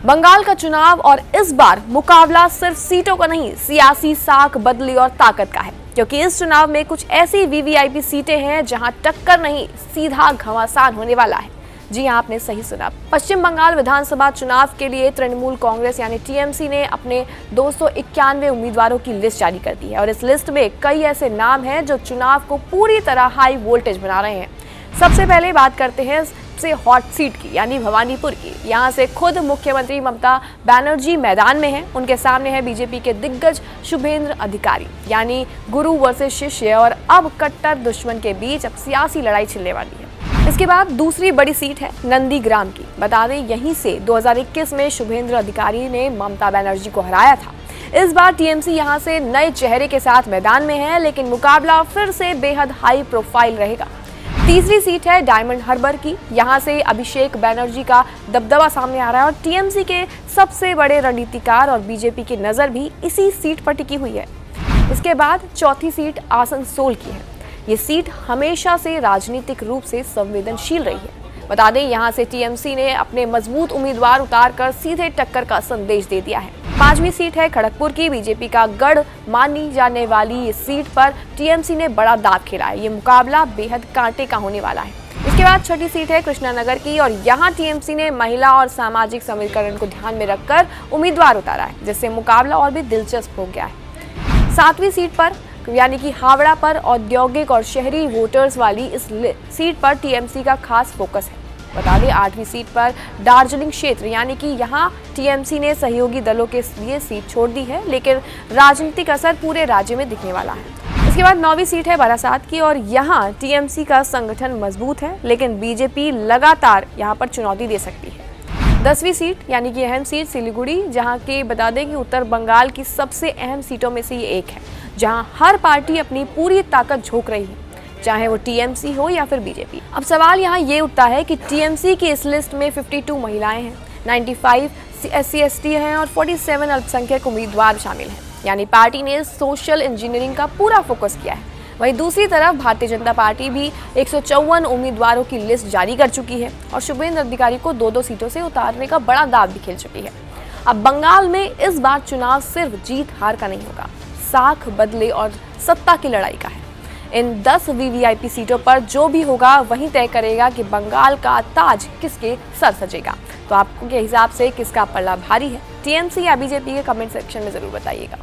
बंगाल का चुनाव और इस बार मुकाबला सिर्फ सीटों का नहीं, सियासी साख बदली और ताकत का है, क्योंकि इस चुनाव में कुछ ऐसी वीवीआईपी सीटें हैं जहां टक्कर नहीं, सीधा घमासान होने वाला है। जी हां, आपने सही सुना। पश्चिम बंगाल विधानसभा चुनाव के लिए तृणमूल कांग्रेस यानी टीएमसी ने अपने 291 उम्मीदवारों की लिस्ट जारी कर दी है और इस लिस्ट में कई ऐसे नाम हैं जो चुनाव को पूरी तरह हाई वोल्टेज बना रहे हैं। सबसे पहले बात करते हैं सबसे हॉट सीट की, यानी भवानीपुर की। यहाँ से खुद मुख्यमंत्री ममता बनर्जी मैदान में हैं। उनके सामने है बीजेपी के दिग्गज शुभेंद्र अधिकारी, यानी गुरु वर्सेस शिष्य, और अब कट्टर दुश्मन के बीच अब सियासी लड़ाई छिड़ने वाली है। इसके बाद दूसरी बड़ी सीट है नंदीग्राम की। बता दें, यहीं से 2021 में शुभेंद्र अधिकारी ने ममता बनर्जी को हराया था। इस बार टीएमसी यहां से नए चेहरे के साथ मैदान में है, लेकिन मुकाबला फिर से बेहद हाई प्रोफाइल रहेगा। तीसरी सीट है डायमंड हार्बर की। यहां से अभिषेक बनर्जी का दबदबा सामने आ रहा है और टीएमसी के सबसे बड़े रणनीतिकार और बीजेपी की नजर भी इसी सीट पर टिकी हुई है। इसके बाद चौथी सीट आसनसोल की है। ये सीट हमेशा से राजनीतिक रूप से संवेदनशील रही है। बता दें, यहां से टीएमसी ने अपने मजबूत उम्मीदवार उतारकर सीधे टक्कर का संदेश दे दिया है। पांचवी सीट है खड़गपुर की। बीजेपी का गढ़ मानी जाने वाली इस सीट पर टीएमसी ने बड़ा दांव खेला है। ये मुकाबला बेहद कांटे का होने वाला है। इसके बाद छठी सीट है कृष्णानगर की और यहाँ टीएमसी ने महिला और सामाजिक समीकरण को ध्यान में रखकर उम्मीदवार उतारा है, जिससे मुकाबला और भी दिलचस्प हो गया है। सातवीं सीट पर यानी कि हावड़ा पर औद्योगिक और शहरी वोटर्स वाली इस सीट पर टीएमसी का खास फोकस है। बता दें, आठवीं सीट पर दार्जिलिंग क्षेत्र, यानी कि यहाँ टीएमसी ने सहयोगी दलों के लिए सीट छोड़ दी है, लेकिन राजनीतिक असर पूरे राज्य में दिखने वाला है। इसके बाद नौवीं सीट है बारासात की और यहाँ टीएमसी का संगठन मजबूत है, लेकिन बीजेपी लगातार यहाँ पर चुनौती दे सकती है। 10वीं सीट यानी कि अहम सीट सिलीगुड़ी, जहाँ के बता दें कि उत्तर बंगाल की सबसे अहम सीटों में से ये एक है, जहाँ हर पार्टी अपनी पूरी ताकत झोंक रही है, चाहे वो टीएमसी हो या फिर बीजेपी। अब सवाल यहाँ ये उठता है कि टीएमसी की इस लिस्ट में 52 महिलाएं हैं, 95 SC/ST हैं और 47 अल्पसंख्यक उम्मीदवार शामिल हैं, यानी पार्टी ने सोशल इंजीनियरिंग का पूरा फोकस किया है। वहीं दूसरी तरफ भारतीय जनता पार्टी भी 154 उम्मीदवारों की लिस्ट जारी कर चुकी है और शुभेंद्र अधिकारी को 2-2 सीटों से उतारने का बड़ा दांव भी खेल चुकी है। अब बंगाल में इस बार चुनाव सिर्फ जीत हार का नहीं होगा, साख बदले और सत्ता की लड़ाई का है। इन 10 वीवीआईपी सीटों पर जो भी होगा वही तय करेगा कि बंगाल का ताज किसके सर सजेगा। तो आपके हिसाब से किसका पल्ला भारी है? टीएमसी या बीजेपी के कमेंट सेक्शन में जरूर बताइएगा।